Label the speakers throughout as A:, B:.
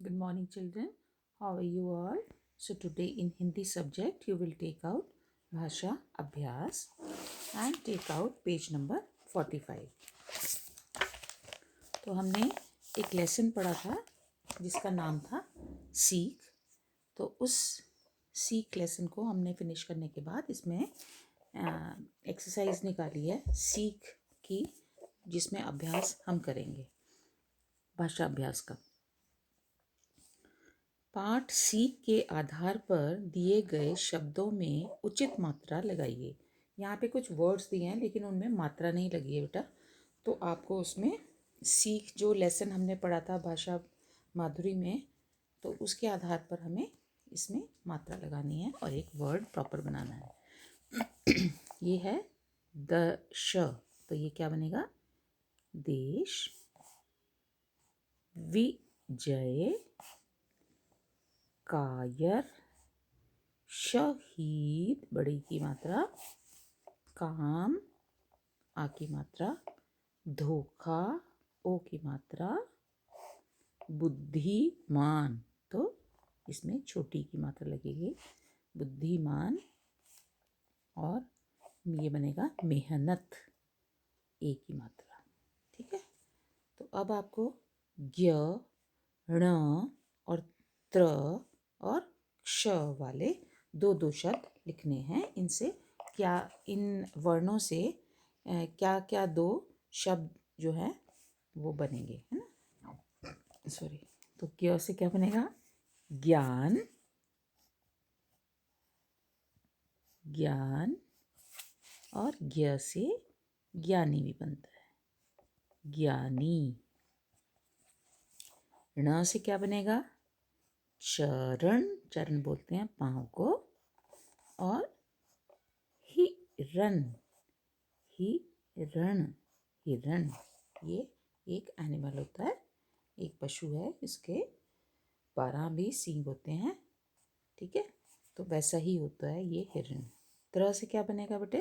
A: Good morning, children. How are you all? So today in Hindi subject you will take out Bhasha Abhyas and take out page number 45. तो हमने एक lesson पढ़ा था जिसका नाम था सीख। तो उस सीख लेसन को हमने फिनिश करने के बाद इसमें एक्सरसाइज निकाली है सीख की, जिसमें अभ्यास हम करेंगे भाषा अभ्यास का। पाठ सीख के आधार पर दिए गए शब्दों में उचित मात्रा लगाइए। यहाँ पे कुछ वर्ड्स दिए हैं लेकिन उनमें मात्रा नहीं लगी है बेटा, तो आपको उसमें सीख जो लेसन हमने पढ़ा था भाषा माधुरी में, तो उसके आधार पर हमें इसमें मात्रा लगानी है और एक वर्ड प्रॉपर बनाना है। ये है श, तो ये क्या बनेगा? देश, विजय, कायर, शहीद बड़ी की मात्रा, काम आ की मात्रा, धोखा ओ की मात्रा, बुद्धिमान तो इसमें छोटी की मात्रा लगेगी, बुद्धिमान, और ये बनेगा मेहनत ए की मात्रा। ठीक है, तो अब आपको ज्ञ, ण और त्र और क्ष वाले दो दो शब्द लिखने हैं। इनसे क्या, इन वर्णों से क्या क्या दो शब्द जो है वो बनेंगे, है ना? सॉरी, तो ज्ञ से क्या बनेगा? ज्ञान, ज्ञान, और ज्ञ से ज्ञानी भी बनता है, ज्ञानी। ण से क्या बनेगा? चरण, चरण बोलते हैं पाँव को, और हिरण, हिरण, हिरण ये एक एनिमल होता है, एक पशु है, इसके 12 भी सींग होते हैं। ठीक है, तो वैसा ही होता है ये हिरण। त्र से क्या बनेगा बेटे?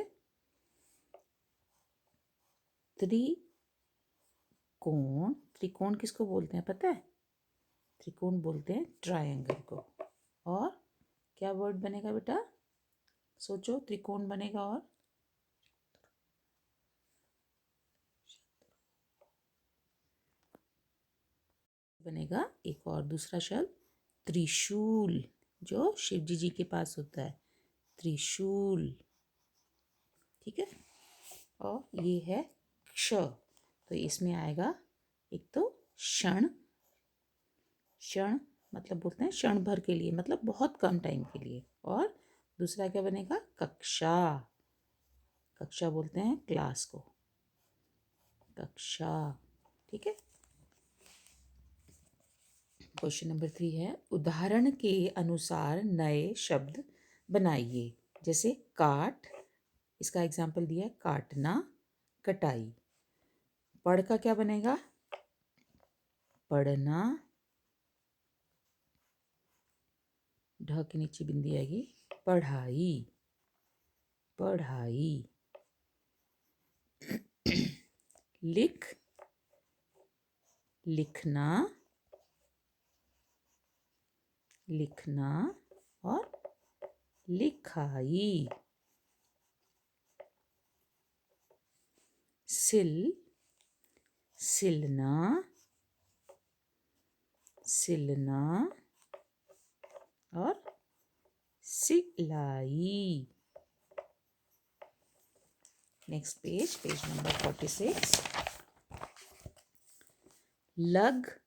A: त्रिकोण, त्रिकोण किसको बोलते हैं पता है? त्रिकोण बोलते हैं ट्रायंगल को। और क्या वर्ड बनेगा बेटा? सोचो, त्रिकोण बनेगा और बनेगा एक और दूसरा शब्द त्रिशूल, जो शिवजी जी के पास होता है, त्रिशूल। ठीक है, और ये है क्ष, तो इसमें आएगा एक तो क्षण, क्षण मतलब बोलते हैं क्षण भर के लिए, मतलब बहुत कम टाइम के लिए। और दूसरा क्या बनेगा? कक्षा, कक्षा बोलते हैं क्लास को, कक्षा। ठीक है, क्वेश्चन नंबर 3 है, उदाहरण के अनुसार नए शब्द बनाइए। जैसे काट, इसका एग्जाम्पल दिया है काटना, कटाई। पढ़ का क्या बनेगा? पढ़ना, ढ के नीचे बिंदी आएगी, पढ़ाई, पढ़ाई। लिख, लिखना, लिखना, और लिखाई। सिल, सिलना, सिलना, और सिलाई। Next page, page number 46। लग,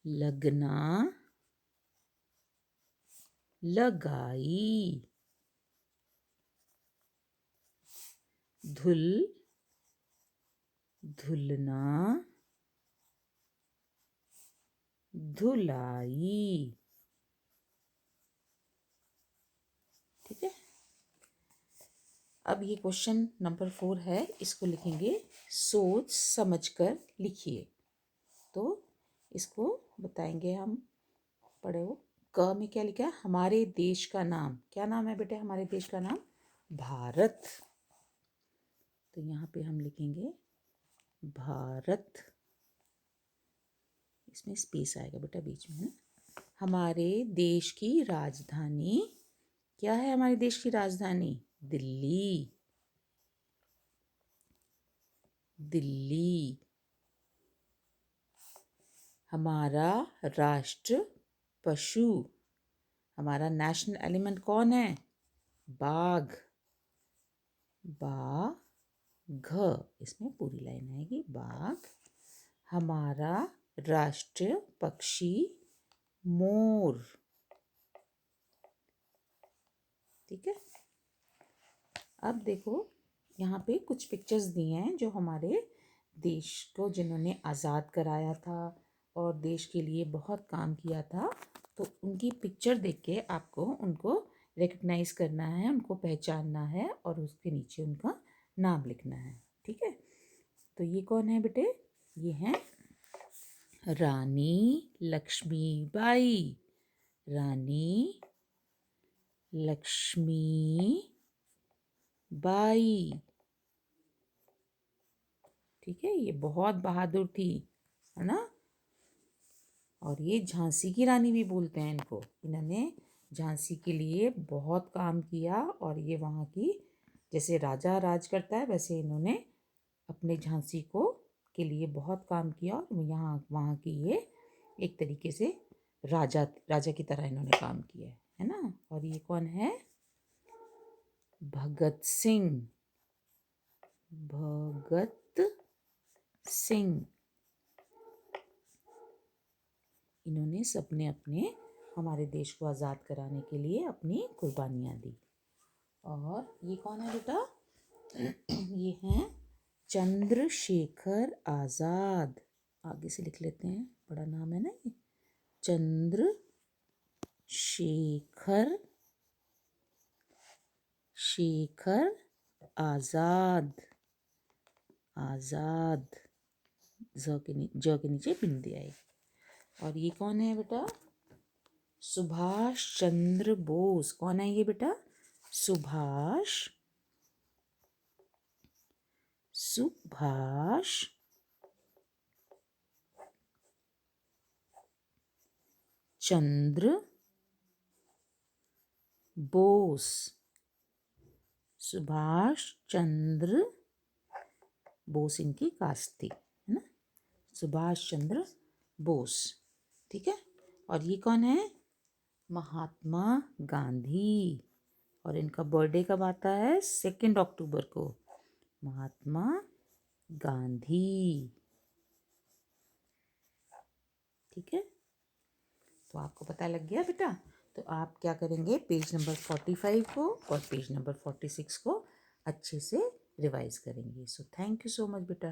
A: लगना, लगाई। धुल, धुलना, धुलाई। ठीक है, अब ये क्वेश्चन नंबर 4 है, इसको लिखेंगे सोच समझकर लिखिए। तो इसको बताएंगे हम, पढ़े हो। क में क्या लिखा है? हमारे देश का नाम, क्या नाम है बेटे हमारे देश का नाम? भारत। तो यहाँ पे हम लिखेंगे भारत, इसमें स्पेस आएगा बेटा बीच में, है ना। हमारे देश की राजधानी क्या है? हमारे देश की राजधानी दिल्ली, दिल्ली। हमारा राष्ट्र पशु, हमारा नेशनल एलिमेंट कौन है? बाघ, बाघ। इसमें पूरी लाइन आएगी, बाघ। हमारा राष्ट्रीय पक्षी मोर, ठीक है। अब देखो यहाँ पे कुछ पिक्चर्स दिए हैं जो हमारे देश को जिन्होंने आज़ाद कराया था और देश के लिए बहुत काम किया था, तो उनकी पिक्चर देख के आपको उनको रिकग्नाइज करना है, उनको पहचानना है और उसके नीचे उनका नाम लिखना है, ठीक है। तो ये कौन है बेटे? ये हैं रानी लक्ष्मीबाई, रानी लक्ष्मीबाई, ठीक है। ये बहुत बहादुर थी, है ना। और ये झांसी की रानी भी बोलते हैं इनको। इन्होंने झांसी के लिए बहुत काम किया और ये वहाँ की, जैसे राजा राज करता है वैसे इन्होंने अपने झांसी को के लिए बहुत काम किया और यहाँ वहाँ की ये एक तरीके से राजा की तरह इन्होंने काम किया है ना। और ये कौन है? भगत सिंह, भगत सिंह। इन्होंने सबने अपने हमारे देश को आज़ाद कराने के लिए अपनी कुर्बानियाँ दी। और ये कौन है बेटा? ये हैं चंद्रशेखर आज़ाद। आगे से लिख लेते हैं, बड़ा नाम है ना ये, चंद्रशेखर आज़ाद, आज़ाद। ज के नीचे बिंदी आई। और ये कौन है बेटा? सुभाष चंद्र बोस। कौन है ये बेटा? सुभाष चंद्र बोस, सुभाष चंद्र बोस इनकी कास्ट थी, है ना, सुभाष चंद्र बोस, ठीक है। और ये कौन है? महात्मा गांधी। और इनका बर्थडे कब आता है? 2 अक्टूबर को, महात्मा गांधी, ठीक है। तो आपको पता लग गया बेटा। तो आप क्या करेंगे, पेज नंबर 45 को और पेज नंबर 46 को अच्छे से रिवाइज करेंगे। So thank you so much बेटा।